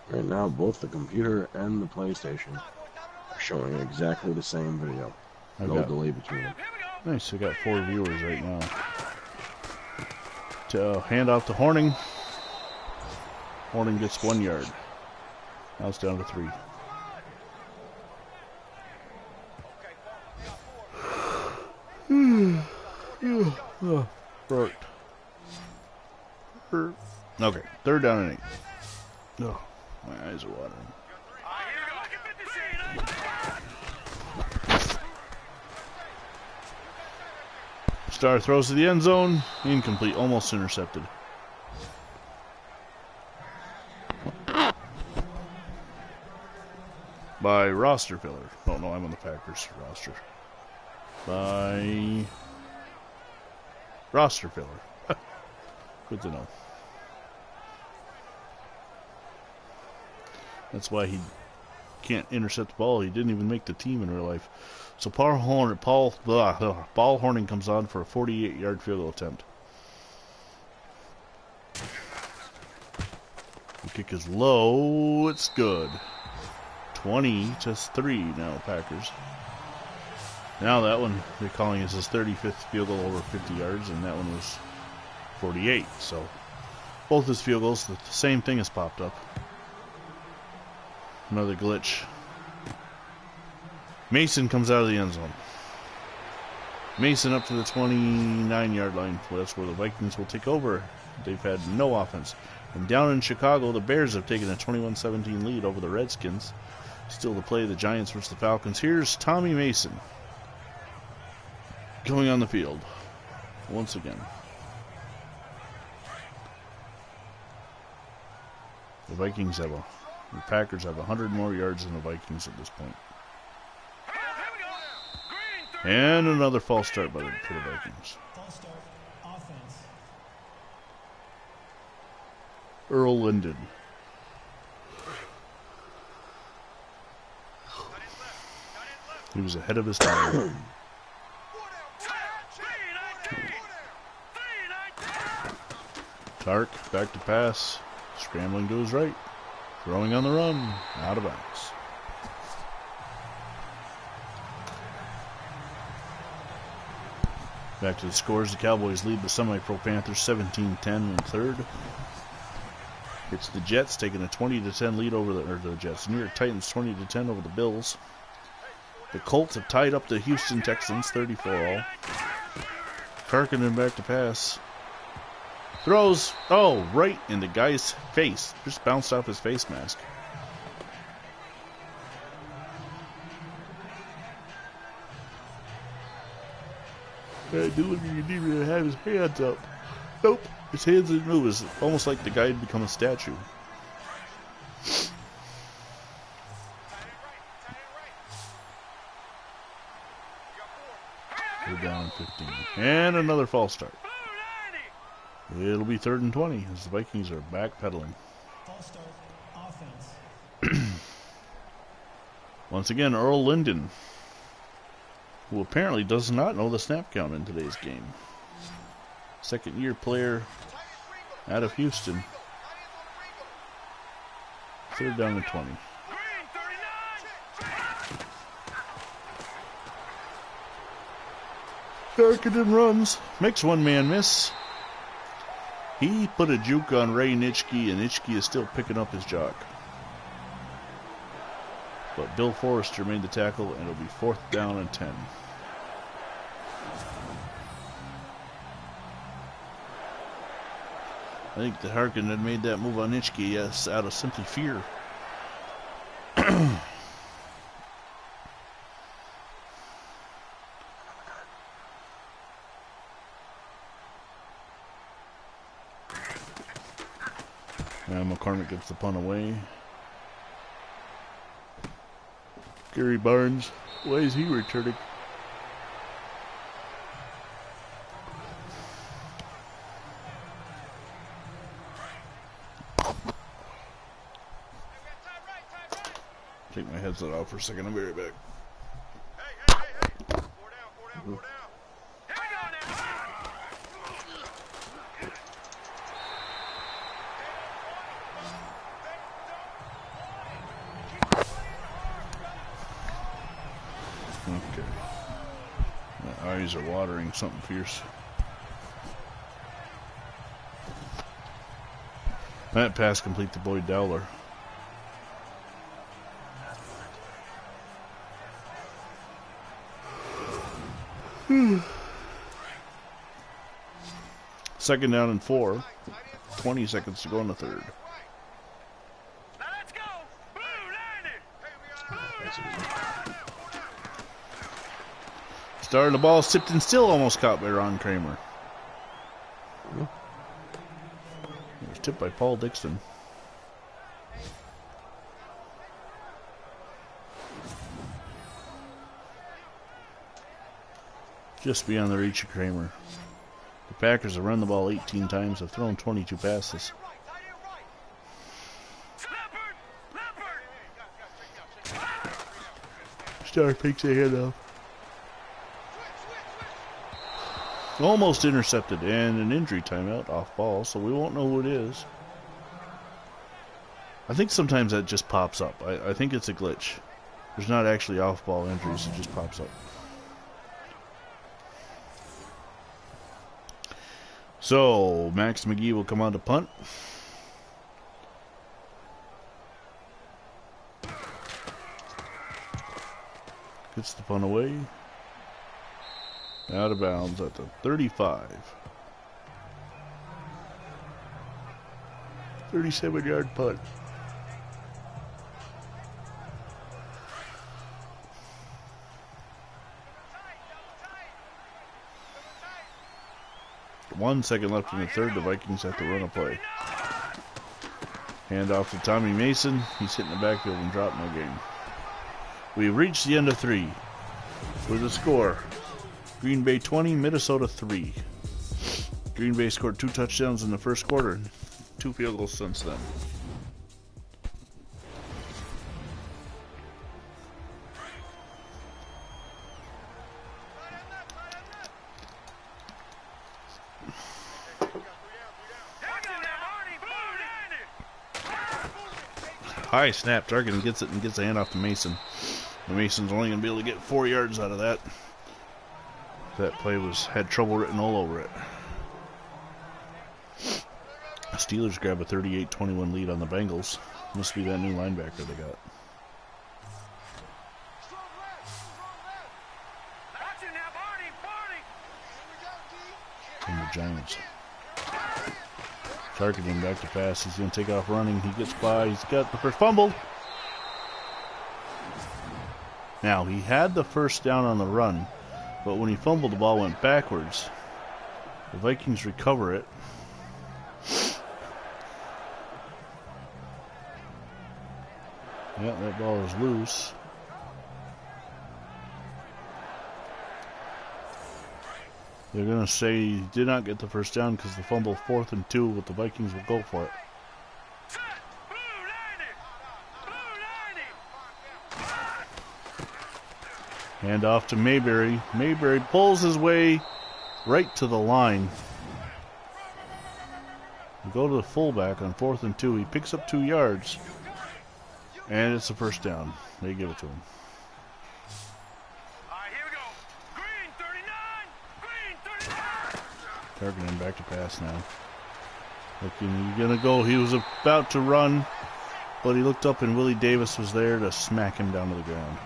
Right now, both the computer and the PlayStation are showing exactly the same video. No delay between them. Nice, we got 4 viewers right now. To hand off to Horning. Horning gets 1 yard. Now it's down to 3. Right. Okay, 3rd down and 8. Oh, my eyes are watering. Star throws to the end zone. Incomplete, almost intercepted. By roster filler. Oh no, I'm on the Packers roster. By roster filler. Good to know. That's why he can't intercept the ball. He didn't even make the team in real life. So Paul Horning comes on for a 48-yard field goal attempt. The kick is low. It's good. 20-3 now, Packers. Now that one, they're calling it his 35th field goal over 50 yards, and that one was 48. So both his field goals, the same thing has popped up. Another glitch. Mason comes out of the end zone. Mason up to the 29-yard line. Well, that's where the Vikings will take over. They've had no offense. And down in Chicago, the Bears have taken a 21-17 lead over the Redskins. Still to play the Giants versus the Falcons. Here's Tommy Mason going on the field once again. The Packers have 100 more yards than the Vikings at this point. And another false start for the Vikings. False start, offense. Earl Linden. He was ahead of his time. Tark back to pass. Scrambling to his right. Throwing on the run. Out of bounds. Back to the scores. The Cowboys lead the Semi-Pro Panthers 17-10 in 3rd. It's the Jets taking a 20-10 lead over the Jets. New York Titans 20-10 over the Bills. The Colts have tied up the Houston Texans 34-all. Karkinen back to pass. Throws. Oh, right in the guy's face. Just bounced off his face mask. I do look, you didn't even have his hands up. Nope, his hands didn't move. It's almost like the guy had become a statue. We're down 15. And another false start. It'll be 3rd and 20 as the Vikings are backpedaling. False start, offense. Once again, Earl Linden, who apparently does not know the snap count in today's game. 2nd-year player out of Houston. 3rd down and 20. Karkinen runs, makes one man miss. He put a juke on Ray Nitschke, and Nitschke is still picking up his jock. But Bill Forrester made the tackle, and it'll be 4th down and 10. I think that Harkin had made that move on Nitschke, yes, out of simply fear. McCormick gets the punt away. Gary Barnes, why is he returning? Take my headset off for a second. I'll be right back. Hey. 4 down, 4 down. Here we go now. Okay. My eyes are watering something fierce. That pass complete to Boyd Dowler. Second down and 4. 20 seconds to go in the third. Now let's go. Blue landed. Starting the ball, tipped and still almost caught by Ron Kramer. It was tipped by Paul Dixon. Just beyond the reach of Kramer. The Packers have run the ball 18 times, have thrown 22 passes. Star picks a head up. Almost intercepted, and an injury timeout off ball, so we won't know who it is. I think sometimes that just pops up. I think it's a glitch. There's not actually off ball injuries, it just pops up. So, Max McGee will come on to punt. Gets the punt away. Out of bounds at the 35. 37-yard punt. One second left in the third. The Vikings have to run a play. Hand off to Tommy Mason. He's hitting the backfield and dropping the game. We've reached the end of 3. With the score, Green Bay 20, Minnesota 3. Green Bay scored 2 touchdowns in the first quarter, 2 field goals since then. High snap, Tarkin gets it and gets a hand off to Mason. And Mason's only going to be able to get 4 yards out of that. That play had trouble written all over it. The Steelers grab a 38-21 lead on the Bengals. Must be that new linebacker they got. From the Giants. Targeting back to pass. He's going to take off running. He gets by. He's got the first fumble. Now, he had the first down on the run, but when he fumbled, the ball went backwards. The Vikings recover it. Yeah, that ball is loose. They're going to say he did not get the first down because the fumble 4th and 2, but the Vikings will go for it. Hand off to Mayberry. Mayberry pulls his way right to the line. We go to the fullback on 4th and 2. He picks up 2 yards. And it's a first down. They give it to him. Targeting back to pass now. Looking, he's going to go. He was about to run, but he looked up and Willie Davis was there to smack him down to the ground.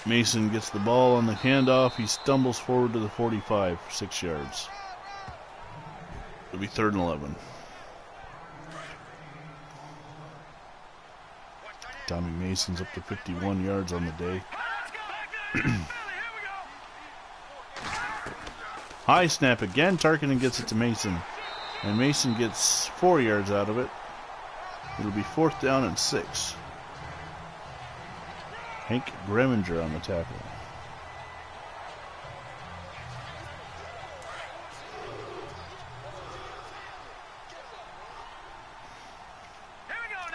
Mason gets the ball on the handoff. He stumbles forward to the 45, 6 yards. It'll be 3rd and 11. Tommy Mason's up to 51 yards on the day. High snap again. Tarkinen gets it to Mason. And Mason gets 4 yards out of it. It'll be 4th down and 6. Hank Greminger on the tackle.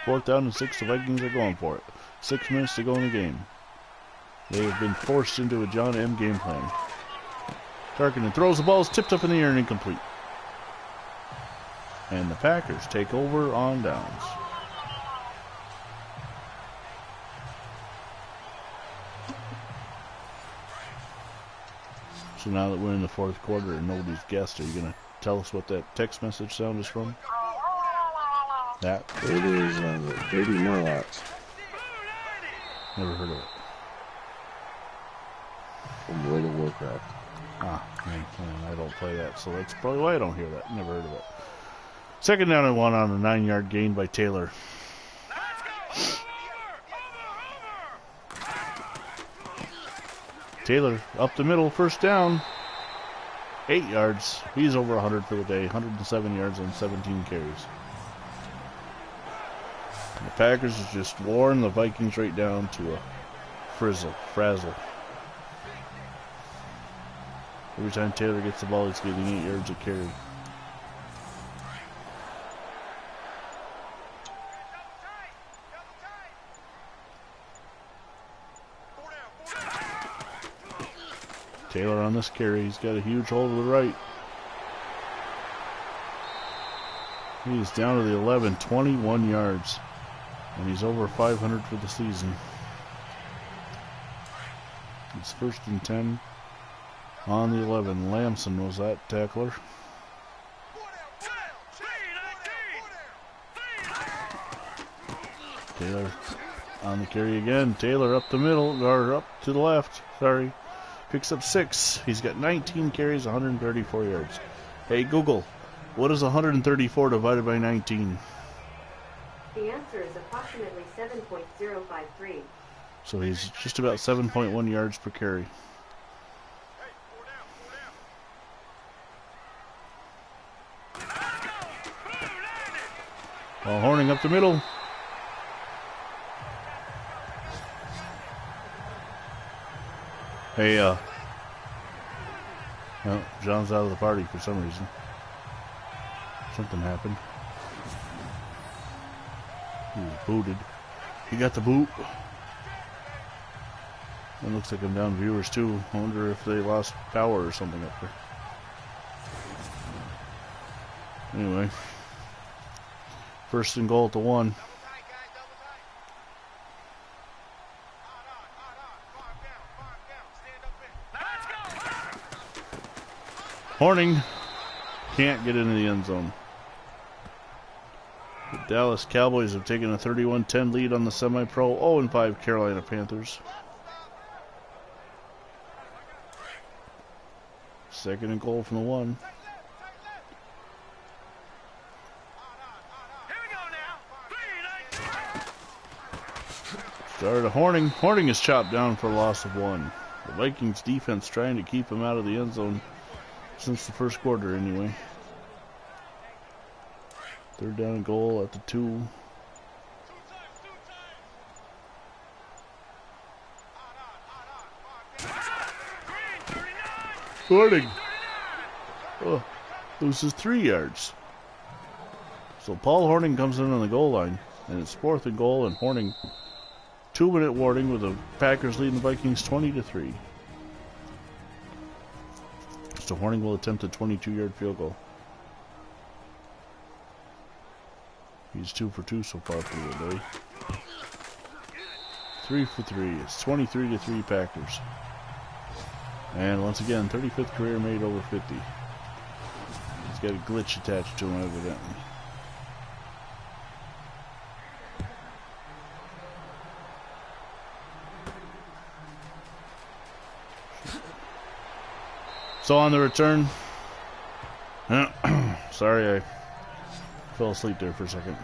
4th down and 6. The Vikings are going for it. 6 minutes to go in the game. They have been forced into a John M. game plan. Tarkenton throws the ball, is tipped up in the air and incomplete. And the Packers take over on downs. So now that we're in the 4th quarter and nobody's guessed, are you going to tell us what that text message sound is from? That? It is Baby Murlocs. Never heard of it. From World of Warcraft. Ah, man, I don't play that, so that's probably why I don't hear that. Never heard of it. 2nd down and 1 on a 9-yard gain by Taylor. Taylor up the middle, 1st down. 8 yards. He's over 100 for the day. 107 yards on 17 carries. And the Packers has just worn the Vikings right down to a frazzle. Every time Taylor gets the ball, he's getting 8 yards a carry. Taylor on this carry, he's got a huge hole to the right. He's down to the 11, 21 yards. And he's over 500 for the season. It's 1st and 10 on the 11. Lamson was that tackler. Taylor on the carry again. Taylor up the middle, or up to the left, sorry. Picks up 6. He's got 19 carries, 134 yards. Hey, Google, what is 134 divided by 19? The answer is approximately 7.053. So he's just about 7.1 yards per carry. Ball Horning up the middle. Hey, well, John's out of the party for some reason. Something happened. He was booted. He got the boot. It looks like I'm down viewers too. I wonder if they lost power or something up there. Anyway. 1st and goal at the 1. Horning can't get into the end zone. The Dallas Cowboys have taken a 31-10 lead on the semi-pro 0-5 Carolina Panthers. 2nd and goal from the 1. Started to Horning. Horning is chopped down for a loss of 1. The Vikings defense trying to keep him out of the end zone since the 1st quarter anyway. 3rd down and goal at the 2. Horning. Oh, loses 3 yards. So Paul Horning comes in on the goal line, and it's 4th and goal, and Horning 2-minute warning with the Packers leading the Vikings 20-3. So Horning will attempt a 22-yard field goal. He's 2 for 2 so far for the day. 3 for 3. It's 23-3 Packers. And once again, 35th career made over 50. He's got a glitch attached to him evidently. So on the return, sorry I fell asleep there for a second.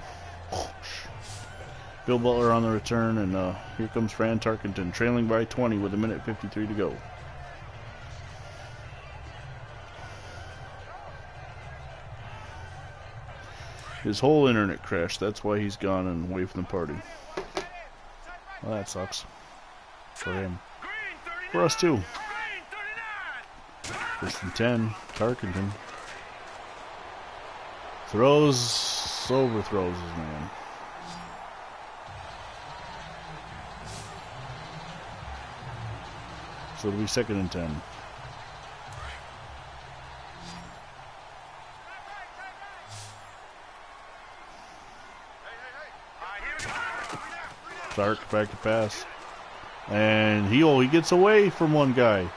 Bill Butler on the return, and here comes Fran Tarkenton, trailing by 20 with 1:53 to go. His whole internet crashed, that's why he's gone and away from the party. Well, that sucks. For him. For us too. 1st and 10, Tarkenton. Throws, overthrows his man. So it'll be 2nd and 10. Stark back to pass. And he gets away from one guy.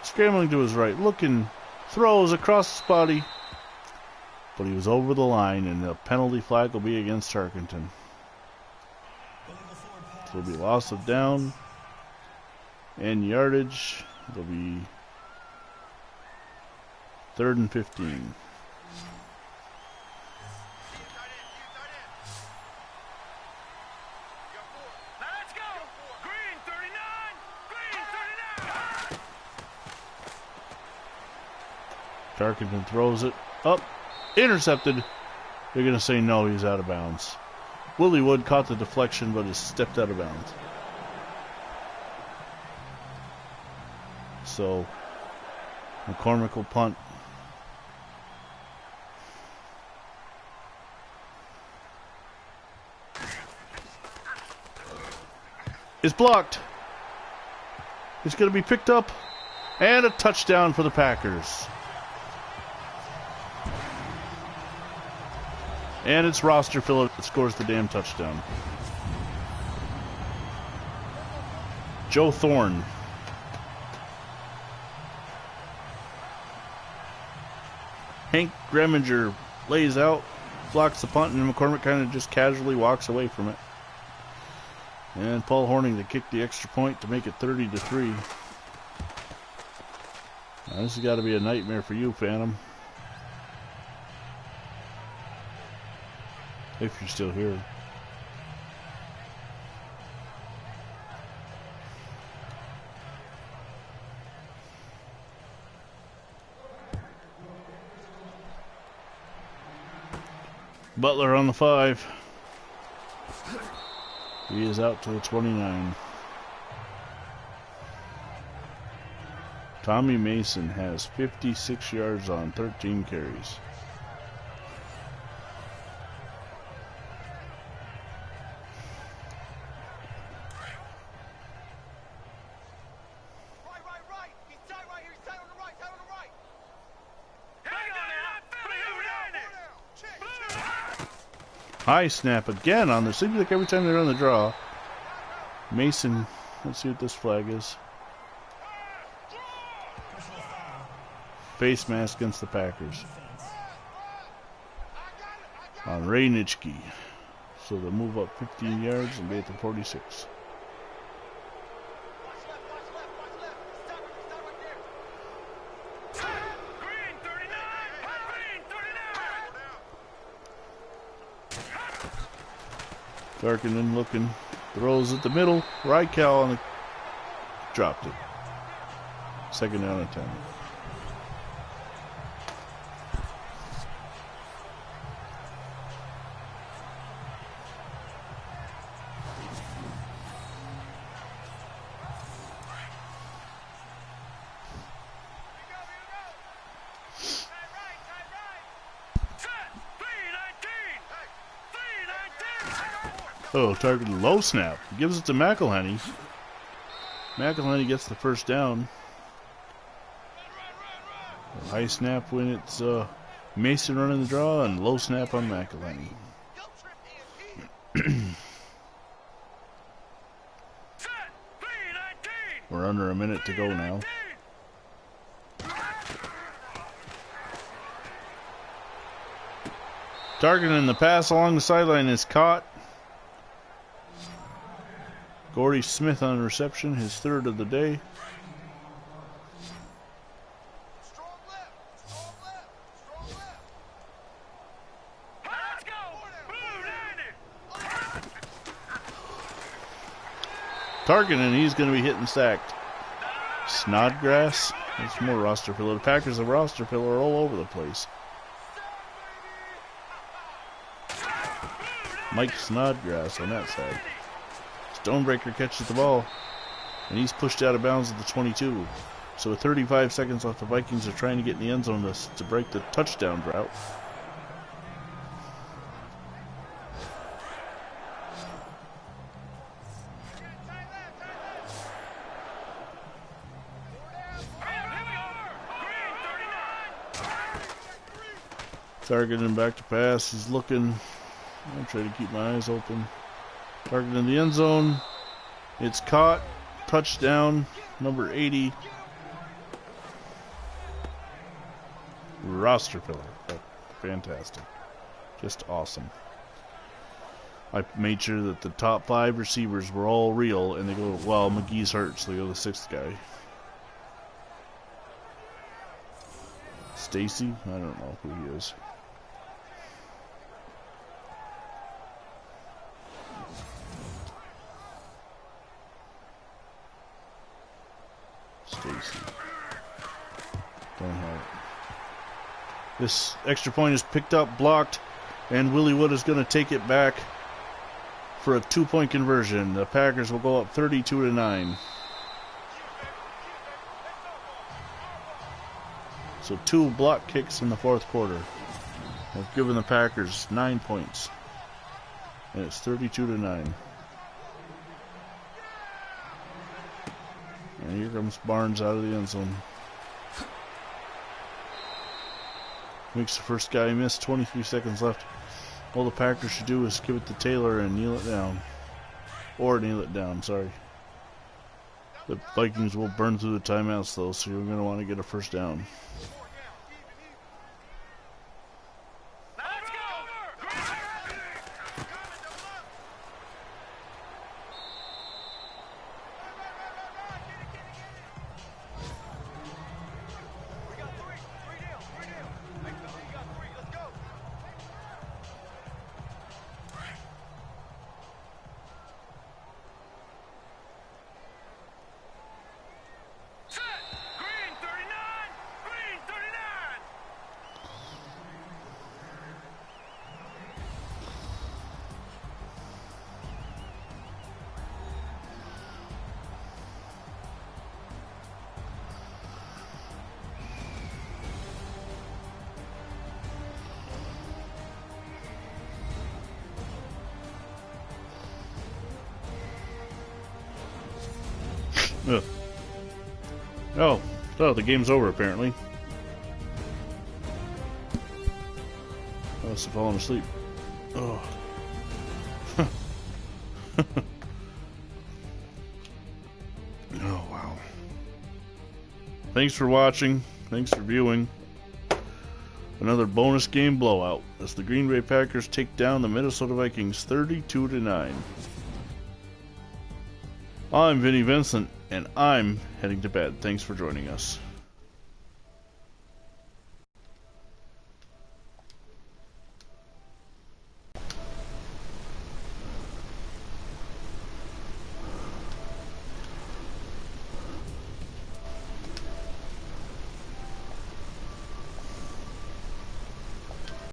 Scrambling to his right. Looking. Throws across his body. But he was over the line, and the penalty flag will be against Tarkenton. So it'll be loss of down and yardage. It'll be 3rd and 15. Tarkenton throws it up. Intercepted. They're going to say no, he's out of bounds. Willie Wood caught the deflection, but has stepped out of bounds. So, McCormick will punt. It's blocked. It's going to be picked up. And a touchdown for the Packers. And it's roster filler that scores the damn touchdown. Joe Thorne. Hank Greminger lays out, blocks the punt, and McCormick kind of just casually walks away from it. And Paul Horning to kick the extra point to make it 30-3. Now, this has got to be a nightmare for you, Phantom. If you're still here. Butler on the 5. He is out to the 29. Tommy Mason has 56 yards on 13 carries. High snap again on the. Seems like every time they run the draw. Mason, let's see what this flag is. Face mask against the Packers. On Ray Nitschke. So they'll move up 15 yards and be at the 46. Darkinen looking, throws at the middle. Rykel on the dropped it. 2nd down and 10. Oh, target low snap. Gives it to McElhenney. McElhenney gets the first down. High snap when it's Mason running the draw, and low snap on McElhenney. We're under a minute to go now. Targeting the pass along the sideline is caught. Gordy Smith on reception, his 3rd of the day. Targeting, he's going to be hitting sacked. Snodgrass, that's more roster filler. The Packers have roster filler all over the place. Mike Snodgrass on that side. Stonebreaker catches the ball, and he's pushed out of bounds at the 22. So with 35 seconds left, the Vikings are trying to get in the end zone to break the touchdown drought. Targeting back to pass. He's looking. I'm trying to keep my eyes open. Target in the end zone. It's caught. Touchdown. Number 80. Roster pillar. Fantastic. Just awesome. I made sure that the top 5 receivers were all real, and they go, well, McGee's hurt, so they go to the 6th guy. Stacy? I don't know who he is. Stacy. Don't have it. This extra point is picked up, blocked, and Willie Wood is going to take it back for a 2-point conversion. The Packers will go up 32-9. So 2 block kicks in the 4th quarter have given the Packers 9 points. And it's 32-9. And here comes Barnes out of the end zone. Makes the first guy miss. 23 seconds left. All the Packers should do is give it to Taylor and kneel it down. Or kneel it down, sorry. The Vikings will burn through the timeouts though, so you're going to want to get a first down. Ugh. Oh, the game's over apparently. I must have fallen asleep. Oh. Oh, wow. Thanks for watching. Thanks for viewing. Another bonus game blowout as the Green Bay Packers take down the Minnesota Vikings 32-9. I'm Vinny Vincent, and I'm heading to bed. Thanks for joining us.